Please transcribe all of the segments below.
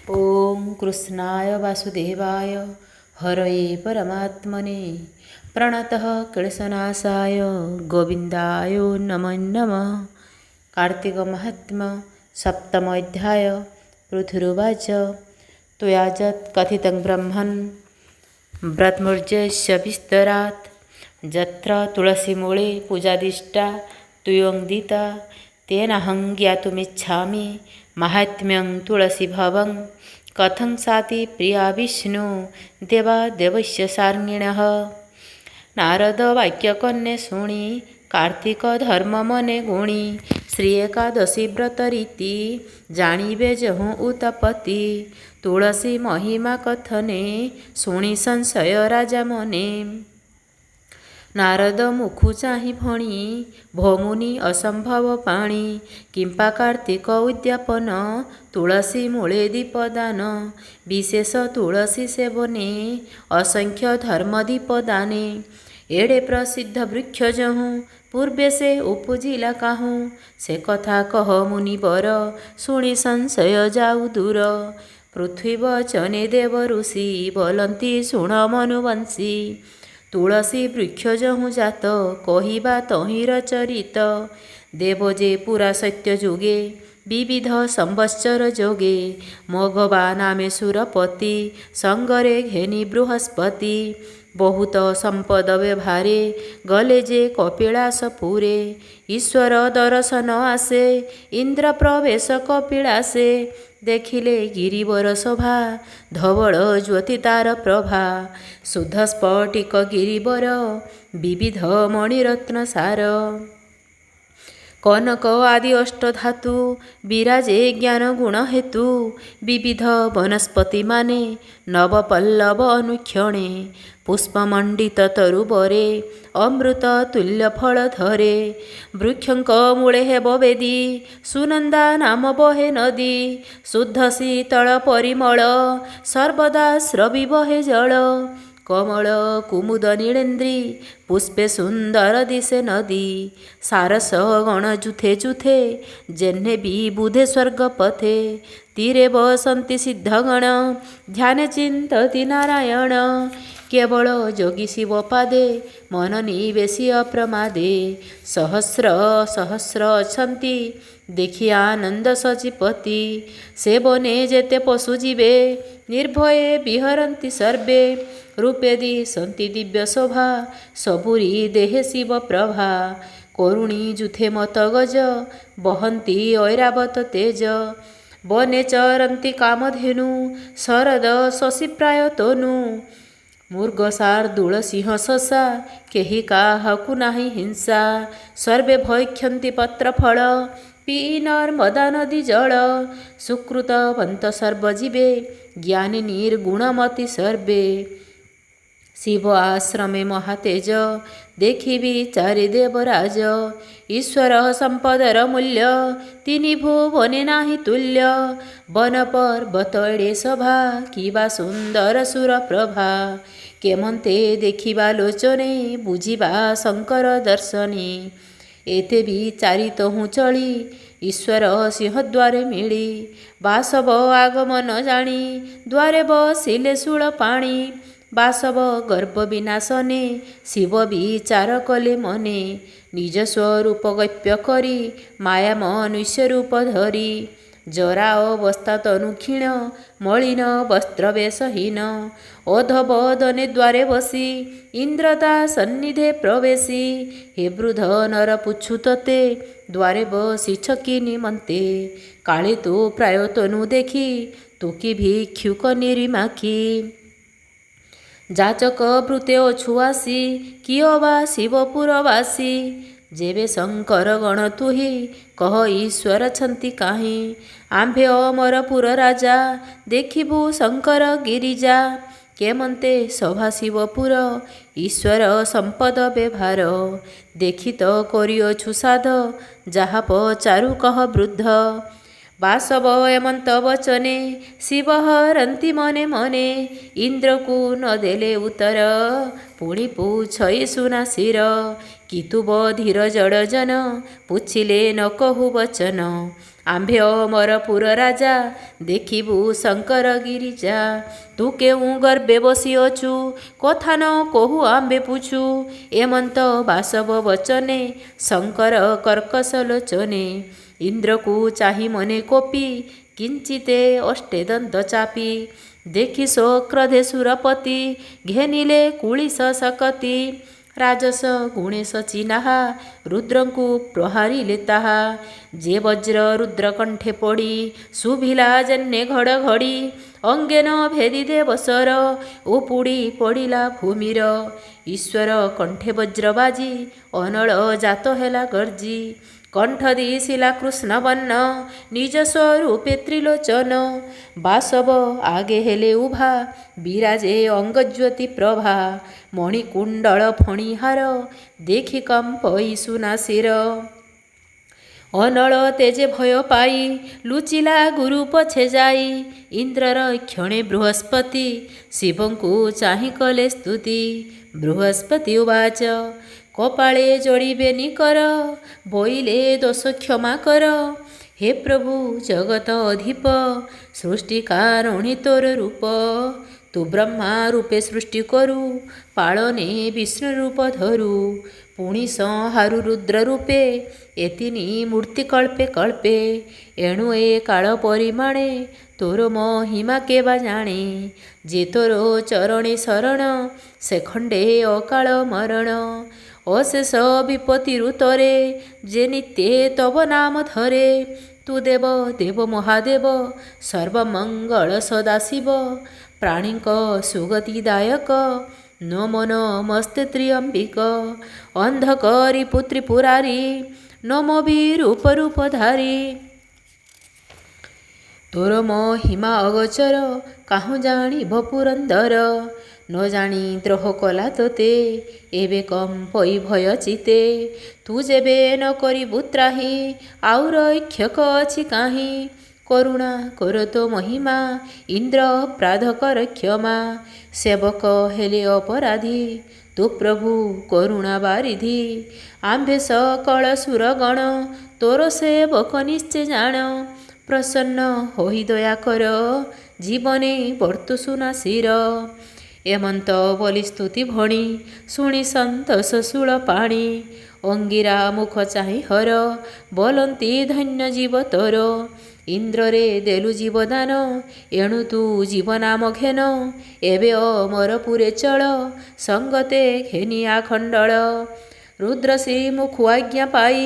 ओम कृष्णाय वासुदेवाय हरये परमात्मने प्रणतः क्लेशनाशाय गोविंदाय नमो नमः। कार्तिक महात्म्य सप्तम अध्याय। पृथुरुवाच त्वयाजत् कथितं ब्रह्मन् ब्रह्मर्जस्य विस्तरात् यत्र तुलसीमूले पूजादिष्टा तुयोङ्दिता तेनाहं ज्ञातुमिच्छामि माहात्म्यं तुलसीभवं कथं साति प्रिया विष्णु देवादेवस्य सार्ङ्गिणः। नारद वाक्यकन्ये शुणि कार्तिक धर्म मने गुणी श्री एकादशी व्रत रीति जानिबे जहु उतपति तुलसी महिमा कथने शुणि संशय राजा मने। नारद मुखु चाहि भणी भौमुनि असंभव पाणी किंपा कार्तिक उद्यापन तुलसी मूले दीपदान विशेष तुलसी सेवने असंख्य धर्म दीपदाने एड़े प्रसिद्ध वृक्ष जहूँ पूर्वे से उपजिला काहूँ से कथा कह मुनिवर शुणी संशय जाऊ दूर। पृथ्वी वचने देव ऋषि बोलंती शुण मनुवंशी तुलसी वृक्ष जहूँ जात कहिबा तहिर चरित देव जे पुरा सत्य जुगे विविध संवत्सर जोगे मघवा नामे सुरपति संगरे घेनी बृहस्पति बहुत संपद व्यवहारे गले जे कपिलासपुरे ईश्वर दर्शन आसे इंद्र प्रवेश कपिलासे देखिले गिरिवर शोभा धवल ज्योति तार प्रभा शुद्ध स्फटिक गिरिवर विविध मणिरत्न सार कनक आदि अष्टधातु विराजे ज्ञान गुण हेतु विविध वनस्पति माने नवपल्लव अनुक्षणे पुष्पमंडित तरुबरे अमृत तुल्य फल धरे वृक्षंक मूले हेब वेदी सुनंदा नाम बहे नदी शुद्ध शीतल परिमल सर्वदा स्रवि बहे जल कमल कुमुद नीलेन्द्री पुष्पे सुंदर दिशे नदी सारस गण जुथे जुथे जेन्हे भी बुधे स्वर्ग पथे तीरे बसंती सिद्धगण ध्याने चिंतति नारायण केवल जोगी शिव पादे मन निवेशी अप्रमादे सहस्र सहस्र अछंती देखि आनंद सचिपति सेवने जेते पशु जीवे निर्भये विहरन्ति सर्वे रूपे दिशन्ति दिव्य शोभा सबुरी देहे शिव प्रभा करुणी जुथे मत गज बहन्ति ऐरावत तेज बने चरन्ति कामधेनु शरद शशि प्राय तनु मृग शार्दूल सिंह शशा केहि काहाकु नाही हिंसा सर्वे भैक्षन्ति पत्रफल पिई नर्मदा नदी जल सुकृतवन्त सर्वजीवे ज्ञानी निर्गुणमति सर्वे शिव आश्रमे महातेज देखि विचारि देवराज ईश्वर संपदर मूल्य तिनि भुवने नाही तुल्य वन पर्वत एड़े सभा किबा सुंदर सुर प्रभा केमन्ते देखिबा लोचने बुझिबा शंकर दर्शने एते विचारित हूँ चली ईश्वर सिंहद्वारे मिली बासव आगमन जानी द्वारे बसिले शूल पाणी बासव गर्भ विनाशने शिव विचार कले मने निज स्वरूप गप्य करी माया मनुष्य रूप धरी जरा अवस्था तनु क्षीण मलिन वस्त्र वेशहीन अधबदने द्वारे बसी इंद्रता सन्निधे प्रवेशी हे वृद्ध नर पुछु तते द्वारे बसी छकी निमंते काले तो प्राय तनु देखी तू कि भिक्षुक निरिमाखी जाचक भृते अछुआसी कियो वा शिवपुरवासी जेबे शंकर गण तुही कह ईश्वर छंती काहीं आंभे अमरपुर राजा देखिबु शंकर गिरिजा केमन्ते सभा शिवपुर ईश्वर संपद व्यवहार देखि तो करिअछु साध जाहा पचारु कह वृद्ध बासव एमंत वचने शिव हरन्ति मने मने इंद्र को न देले उत्तर पुणी पूछई सुना शिर कि तु बधिर जड़ जन पूछिले न कहु वचन ଆମ୍ଭେ ଅମରପୁର ରାଜା ଦେଖିବୁ ଶଙ୍କର ଗିରିଜା। ତୁ କେଉଁ ଗର୍ବେ ବସିଅଛୁ କଥା ନ କହୁ ଆମ୍ଭେ ପୁଛୁ। ଏମନ୍ତ ବାସବ ବଚନେ ଶଙ୍କର କର୍କଶ ଲୋଚନେ। ଇନ୍ଦ୍ରକୁ ଚାହିଁ ମନେ କୋପି କିଞ୍ଚିତେ ଅଷ୍ଟେ ଦନ୍ତ ଚାପି। ଦେଖି ସକ୍ରୋଧେ ସୁରପତି ଘେନିଲେ କୁଳିଶ ଶକତି। ରାଜସ ଗୁଣେଶ ଚିହ୍ନାହା ରୁଦ୍ରଙ୍କୁ ପ୍ରହାରିଲେ ତାହା। ଯେ ବଜ୍ର ରୁଦ୍ର କଣ୍ଠେ ପଡ଼ି ଶୁଭିଲା ଯେନେ ଘଡ଼ଘଡ଼ି। ଅଙ୍ଗେ ନ ଭେଦି ଦେବସର ଉପୁଡ଼ି ପଡ଼ିଲା ଭୂମିର। ଈଶ୍ୱର କଣ୍ଠେ ବଜ୍ର ବାଜି ଅନଳ ଜାତ ହେଲା ଗର୍ଜି। କଣ୍ଠ ଦିଶିଲା କୃଷ୍ଣ ବର୍ଣ୍ଣ ନିଜ ସ୍ୱରୂପେ ତ୍ରିଲୋଚନ। ବାସବ ଆଗେ ହେଲେ ଉଭା ବିରାଜେ ଅଙ୍ଗଜ୍ୟୋତି ପ୍ରଭା। ମଣିକୁଣ୍ଡଳ ଫଣିହାର ଦେଖି କମ୍ପଇ ସୁନା ଶିର। ଅନଳ ତେଜେ ଭୟ ପାଇ ଲୁଚିଲା ଗୁରୁ ପଛେ ଯାଇ। ଇନ୍ଦ୍ରର କ୍ଷଣେ ବୃହସ୍ପତି ଶିବଙ୍କୁ ଚାହିଁ କଲେ ସ୍ତୁତି। ବୃହସ୍ପତି ଉବାଚ କପାଳେ ଯୋଡ଼ିବେନି କର ବୋଇଲେ ଦୋଷ କ୍ଷମା କର। ହେ ପ୍ରଭୁ ଜଗତ ଅଧିପ ସୃଷ୍ଟି କାରଣୀ ତୋର ରୂପ। ତୁ ବ୍ରହ୍ମା ରୂପେ ସୃଷ୍ଟି କରୁ ପାଳନେ ବିଷ୍ଣୁ ରୂପ ଧରୁ। ପୁଣି ସଂହାରୁ ରୁଦ୍ର ରୂପେ ଏତିନି ମୂର୍ତ୍ତି କଳ୍ପେ କଳ୍ପେ। ଏଣୁ ଏ କାଳ ପରିମାଣେ ତୋର ମହିମା କେବା ଜାଣେ। ଯେ ତୋର ଚରଣେ ଶରଣ ସେ ଖଣ୍ଡେ ଅକାଳ ମରଣ। ଅଶେଷ ବିପତ୍ତି ଋତରେ ଯେ ନିତ୍ୟେ ତବ ନାମ ଧରେ। ତୁ ଦେବ ଦେବ ମହାଦେବ ସର୍ବମଙ୍ଗଳ ସଦାଶିବ। ପ୍ରାଣୀଙ୍କ ସୁଗତିଦାୟକ ନମୋ ନମସ୍ତେ ତ୍ର୍ୟମ୍ବିକ। ଅନ୍ଧକରି ପୁତ୍ରୀ ପୁରାରୀ ନମୋ ବିରୂପ ରୂପଧାରୀ। ତୋର ମହିମା ଅଗୋଚର କାହୁଁ ଜାଣିବ ପୁରନ୍ଦର। ନ ଜାଣି ଦ୍ରୋହ କଲା ତୋତେ ଏବେ କମ୍ପଇ ଭୟ ଚିତେ। ତୁ ଯେବେ ନ କରିବୁ ତ୍ରାହି ଆଉ ରକ୍ଷକ ଅଛି କାହିଁ। କରୁଣା କର ତୋ ମହିମା ଇନ୍ଦ୍ର ଅପରାଧ କର କ୍ଷମା। ସେବକ ହେଲେ ଅପରାଧୀ ତୁ ପ୍ରଭୁ କରୁଣା ବାରିଧି। ଆମ୍ଭେ ସକଳ ସୁରଗଣ ତୋର ସେବକ ନିଶ୍ଚେ ଜାଣ। ପ୍ରସନ୍ନ ହୋଇ ଦୟା କର ଜୀବନେ ବର୍ତ୍ତୁ ସୁନା ଶିର। ଏମନ୍ତ ବୋଲି ସ୍ତୁତି ଭଣି ଶୁଣି ସନ୍ତୋଷ ଶୂଳ ପାଣି। ଅଙ୍ଗିରା ମୁଖ ଚାହିଁ ହର ବୋଲନ୍ତି ଧନ୍ୟ ଜୀବ ତୋର। ଇନ୍ଦ୍ରରେ ଦେଲୁ ଜୀବଦାନ ଏଣୁ ତୁ ଜୀବ ନାମ ଘେନ। ଏବେ ଅମରପୁରେ ଚଳ ସଙ୍ଗତେ ଘେନି ଆଖଣ୍ଡଳ। ରୁଦ୍ର ଶ୍ରୀମୁଖୁ ଆଜ୍ଞା ପାଇ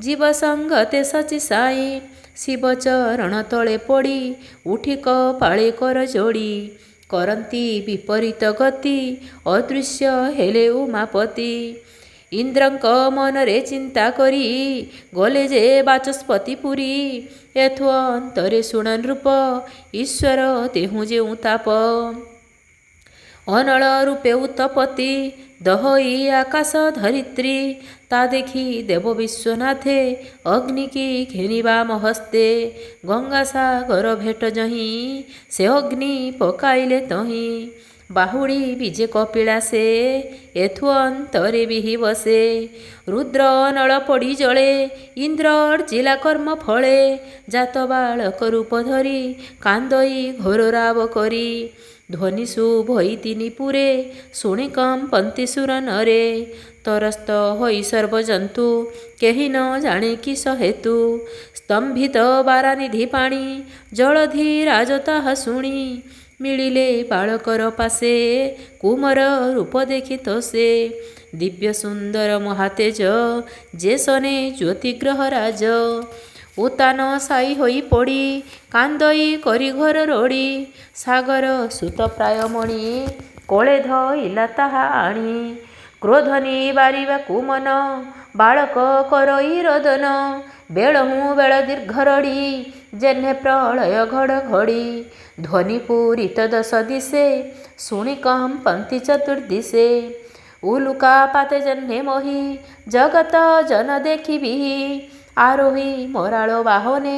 ଜୀବ ସଙ୍ଗତେ ସଚି ସାଇ। ଶିବ ଚରଣ ତଳେ ପଡ଼ି ଉଠି କପାଳେ କର ଯୋଡ଼ି। କରନ୍ତି ବିପରୀତ ଗତି ଅଦୃଶ୍ୟ ହେଲେ ଉମାପତି। ଇନ୍ଦ୍ରଙ୍କ ମନରେ ଚିନ୍ତା କରି ଗଲେ ଯେ ବାଚସ୍ପତି ପୁରୀ। ଏଥୁ ଅନ୍ତରେ ଶୁଣ ନୃପ ଈଶ୍ୱର ତେହୁଁ ଯେଉଁ ତାପ। ଅନଳ ରୂପେ ଉତ୍ତପତି ଦହଇ ଆକାଶ ଧରିତ୍ରୀ। ତା ଦେଖି ଦେବ ବିଶ୍ୱନାଥେ ଅଗ୍ନିକି ଘେନିବା ମହସ୍ତେ। ଗଙ୍ଗା ସାଗର ଭେଟ ଯହିଁ ସେ ଅଗ୍ନି ପକାଇଲେ ତହିଁ। ବାହୁଡ଼ି ବିଜେ କପିଳାସେ ଏଥୁ ଅନ୍ତରେ ବିହି ବସେ। ରୁଦ୍ର ଅନଳ ପଡ଼ି ଜଳେ ଇନ୍ଦ୍ର ଅର୍ଜିଲା କର୍ମ ଫଳେ। ଜାତ ବାଳକ ରୂପ ଧରି କାନ୍ଦଇ ଘୋର ରାବ କରି। ଧ୍ୱନି ଶୁଭଇ ତିନି ପୁରେ ଶୁଣି କମ୍ପନ୍ତି ସୁର ନରେ। ତରସ୍ତ ହୋଇ ସର୍ବଜନ୍ତୁ କେହି ନ ଜାଣେ କିସ ହେତୁ। ସ୍ତମ୍ଭିତ ବାରାନିଧି ପାଣି ଜଳଧି ରାଜ ତାହା ଶୁଣି। ମିଳିଲେ ବାଳକର ପାଶେ କୁମର ରୂପ ଦେଖି ତୋଷେ। ଦିବ୍ୟ ସୁନ୍ଦର ମହାତେଜ ଯେ ସନେ ଜ୍ୟୋତିଗ୍ରହ ରାଜ। ଉତାନ ସାଇ ହୋଇ ପଡ଼ି କାନ୍ଦଇ କରି ଘୋର ରୋଡ଼ି। ସାଗର ସୁତ ପ୍ରାୟ ମଣି କୋଳେ ଧଇଲା ତାହା ଆଣି। କ୍ରୋଧ ନିବାରିବାକୁ ମନ ବାଳକ କରଇ ରୋଦନ। ବେଳହୁଁ ବେଳ ଦୀର୍ଘ ରଡ଼ି ଯେହ୍ନେ ପ୍ରଳୟ ଘଡ଼ଘଡ଼ି। ଧ୍ୱନି ପୂରିତ ଦଶ ଦିଶେ ଶୁଣି କମ୍ପନ୍ତି ଚତୁର୍ଦିଶେ। ଉଲୁକା ପାତେ ଯେହ୍ନେ ମୋହି ଜଗତ ଜନ ଦେଖି ବିହି। ଆରୋହୀ ମରାଳ ବାହନେ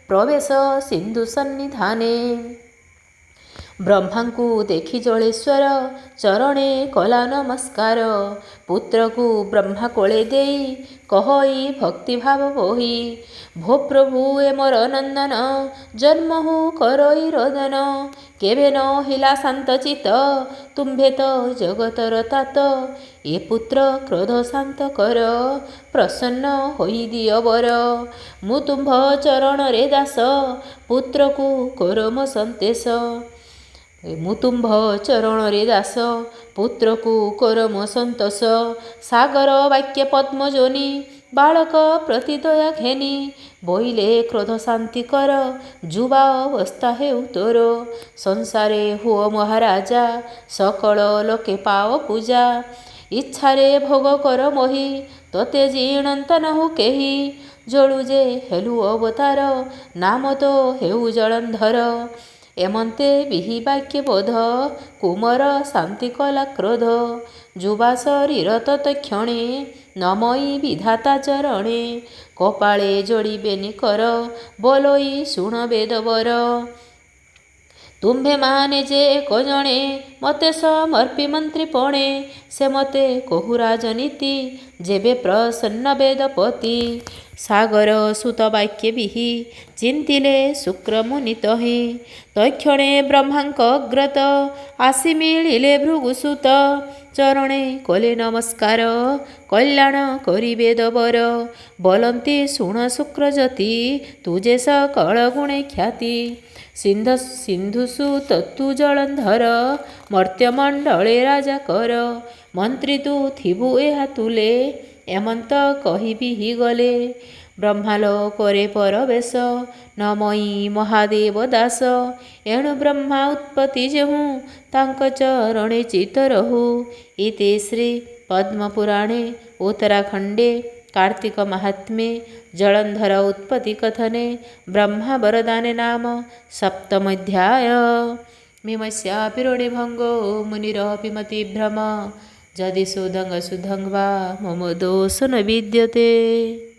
ପ୍ରବେଶ ସିନ୍ଧୁ ସନ୍ନିଧାନେ। ବ୍ରହ୍ମାଙ୍କୁ ଦେଖି ଜଳେଶ୍ୱର ଚରଣେ କଲା ନମସ୍କାର। ପୁତ୍ରକୁ ବ୍ରହ୍ମା କୋଳେ ଦେଇ କହଇ ଭକ୍ତିଭାବ ବୋହି। ଭୋ ପ୍ରଭୁ ଏ ମୋର ନନ୍ଦନ ଜନ୍ମହୁ କରଇ ରୋଦନ। କେବେ ନ ହେଲା ଶାନ୍ତ ଚିତ ତୁମ୍ଭେ ତ ଜଗତର ତାତ। ଏ ପୁତ୍ର କ୍ରୋଧ ଶାନ୍ତ କର ପ୍ରସନ୍ନ ହୋଇ ଦିଅ ବର। ମୁଁ ତୁମ୍ଭ ଚରଣରେ ଦାସ ପୁତ୍ରକୁ କର ମୋ ସନ୍ତେଷ। ମୁଁ ତୁମ୍ଭ ଚରଣରେ ଦାସ ପୁତ୍ରକୁ କର ମୋ ସନ୍ତୋଷ। ସାଗର ବାକ୍ୟ ପଦ୍ମଜୋନି ବାଳକ ପ୍ରତି ଦୟା ଘେନି। ବୋଇଲେ କ୍ରୋଧ ଶାନ୍ତି କର ଯୁବା ଅବସ୍ଥା ହେଉ ତୋର। ସଂସାରେ ହୁଅ ମହାରାଜା ସକଳ ଲୋକେ ପାଅ ପୂଜା। ଇଚ୍ଛାରେ ଭୋଗ କର ମୋହି ତୋତେ ଜିଣନ୍ତ ନହୁ କେହି। ଜଳୁ ଯେ ହେଲୁ ଅବତାର ନାମ ତ ହେଉ ଜଳନ୍ଧର। ଏମନ୍ତେ ବିହି ବାକ୍ୟ ବୋଧ କୁମର ଶାନ୍ତି କଲା କ୍ରୋଧ। ଯୁବା ଶରୀର ତତକ୍ଷଣେ ନମଇ ବିଧାତା ଚରଣେ। କପାଳେ ଯୋଡ଼ିବେନି କର ବୋଲଇ ଶୁଣ ବେଦ ବର। ତୁମ୍ଭେମାନେ ଯେ ଏକ ଜଣେ ମୋତେ ସମର୍ପି ମନ୍ତ୍ରୀ ପଣେ। ସେ ମୋତେ କହୁ ରାଜନୀତି ଯେବେ ପ୍ରସନ୍ନ ବେଦପତି। ସାଗର ସୁତ ବାକ୍ୟ ବିହି ଚିନ୍ତିଲେ ଶୁକ୍ର ମୁନି ତହିଁ। ତକ୍ଷଣେ ବ୍ରହ୍ମାଙ୍କ ଅଗ୍ରତ ଆସି ମିଳିଲେ ଭୃଗୁସୁତ। ଚରଣେ କଲେ ନମସ୍କାର କଲ୍ୟାଣ କରି ବେଦ ବର। ବୋଲନ୍ତି ଶୁଣ ଶୁକ୍ରଜ୍ୟୋତି ତୁ ଯେ ସକଳ ଗୁଣେ ଖ୍ୟାତି। ସିନ୍ଧୁସୁତ ତୁ ଜଳନ୍ଧର ମର୍ତ୍ତ୍ୟମଣ୍ଡଳେ ରାଜା କର। ମନ୍ତ୍ରୀ ତୁ ଥିବୁ ଏହା ତୁଲେ ଏମନ୍ତ କହି ବିହି ଗଲେ। ବ୍ରହ୍ମାଲୋକରେ ପରବେଶ ନମଇ ମହାଦେବ ଦାସ। ଏଣୁ ବ୍ରହ୍ମା ଉତ୍ପତ୍ତି ଯେହୁଁ ତାଙ୍କ ଚରଣେ ଚିତ୍ତ ରହୁ। ଇତି ଶ୍ରୀ ପଦ୍ମପୁରାଣେ ଉତ୍ତରାଖଣ୍ଡେ कार्तिक महात्म्ये जलंधर उत्पत्ति कथने ब्रह्मा वरदाने नाम सप्तमोऽध्याय। मीमस्यापि भंगो मुनिरपि मतिभ्रम। यदि सुदंग सुधंग वा मम दोष न विद्यते।